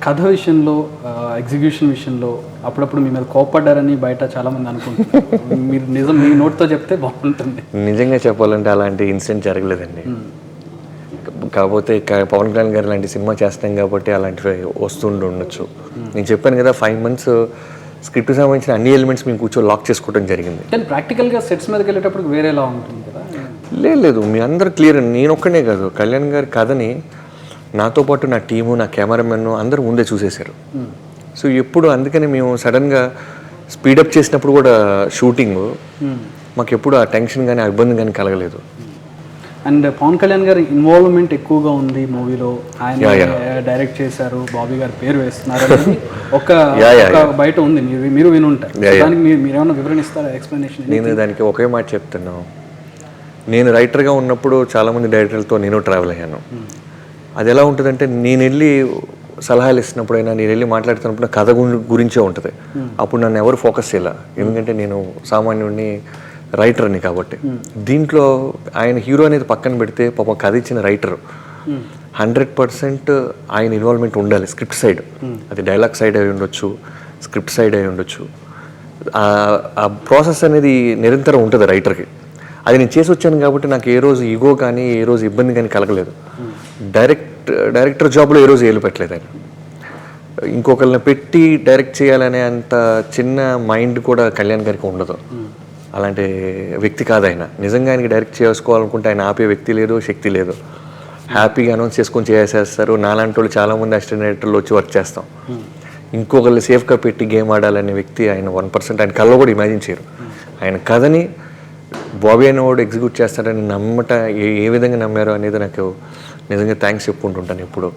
కథ విషయంలో, ఎగ్జిక్యూషన్ విషయంలో అప్పుడప్పుడు మీ మీద కోప్పడ్డారని బయట చాలామంది అనుకుంటున్నారు. మీరు నిజం మీ నోట్తో చెప్తే బాగుంటుంది. నిజంగా చెప్పాలంటే అలాంటి ఇన్సిడెంట్ జరగలేదండి. కాకపోతే పవన్ కళ్యాణ్ గారు లాంటి సినిమా చేస్తాం కాబట్టి అలాంటివి వస్తుండి ఉండొచ్చు. నేను చెప్పాను కదా 5 months స్క్రిప్ట్కి సంబంధించిన అన్ని ఎలిమెంట్స్ మేము కూర్చొని లాక్ చేసుకోవడం జరిగింది. కానీ ప్రాక్టికల్గా సెట్స్ మీదకి వెళ్ళేటప్పుడు వేరేలా ఉంటుంది కదా. లేదు మీ అందరూ క్లియర్. నేను ఒక్కనే కాదు, కళ్యాణ్ గారి కథని నాతో పాటు నా టీము, నా కెమెరామెన్ అందరూ ముందే చూసేశారు. సో ఎప్పుడు అందుకని మేము సడన్గా స్పీడప్ చేసినప్పుడు కూడా షూటింగ్ మాకు ఎప్పుడు ఆ టెన్షన్ కానీ ఆ ఇబ్బంది కానీ కలగలేదు. అండ్ పవన్ కళ్యాణ్ గారి ఇన్వాల్వ్మెంట్ ఎక్కువగా ఉంది మూవీలో. ఆయన డైరెక్ట్ చేశారు, బాబీ గారు పేరు వేస్తున్నారు అనేది ఒక బయట ఉంది, మీరు వినుంటారు. దానికి మీరేమన్నా వివరణిస్తారా, ఎక్స్ప్లెనేషన్? నేను దానికి ఒకే మాట చెప్తున్నాను. నేను రైటర్గా ఉన్నప్పుడు చాలామంది డైరెక్టర్లతో నేను ట్రావెల్ అయ్యాను. అది ఎలా ఉంటుందంటే, నేను వెళ్ళి సలహాలు ఇస్తున్నప్పుడైనా, నేను వెళ్ళి మాట్లాడుతున్నప్పుడు కథ గురించే ఉంటుంది. అప్పుడు నన్ను ఎవరు ఫోకస్ చేయాల, ఎందుకంటే నేను సామాన్యుడిని, రైటర్ని కాబట్టి. దీంట్లో ఆయన హీరో అనేది పక్కన పెడితే పాపం కథ ఇచ్చిన రైటర్ 100% ఆయన ఇన్వాల్వ్మెంట్ ఉండాలి. స్క్రిప్ట్ సైడ్, అది డైలాగ్ సైడ్ అయి ఉండొచ్చు, స్క్రిప్ట్ సైడ్ అయి ఉండొచ్చు. ఆ ప్రాసెస్ అనేది నిరంతరం ఉంటుంది రైటర్కి. అది నేను చేసి వచ్చాను కాబట్టి నాకు ఏ రోజు ఈగో కానీ, ఏ రోజు ఇబ్బంది కానీ కలగలేదు. డైరెక్టర్ జాబ్లో ఏ రోజు ఏలు పెట్టలేదు ఆయన. ఇంకొకరిని పెట్టి డైరెక్ట్ చేయాలనే అంత చిన్న మైండ్ కూడా కళ్యాణ్ గారికి ఉండదు. అలాంటి వ్యక్తి కాదు ఆయన. నిజంగా ఆయనకి డైరెక్ట్ చేసుకోవాలనుకుంటే ఆయన ఆపే వ్యక్తి లేదు, శక్తి లేదు. హ్యాపీగా అనౌన్స్ చేసుకొని చేసేస్తారు. నాలాంటి వాళ్ళు చాలామంది అసిస్టెంట్ డైరెక్టర్లు వచ్చి వర్క్ చేస్తాం. ఇంకొకరిని సేఫ్గా పెట్టి గేమ్ ఆడాలనే వ్యక్తి ఆయన 1% ఆయన కల్లో కూడా ఇమాజిన్ చేయరు. ఆయన కథని బాబీ అనేవాడు ఎగ్జిక్యూట్ చేస్తాడని నమ్మట ఏ విధంగా నమ్మారో అనేది నాకు నిజంగా థ్యాంక్స్ చెప్పుకుంటుంటాను ఎప్పుడు.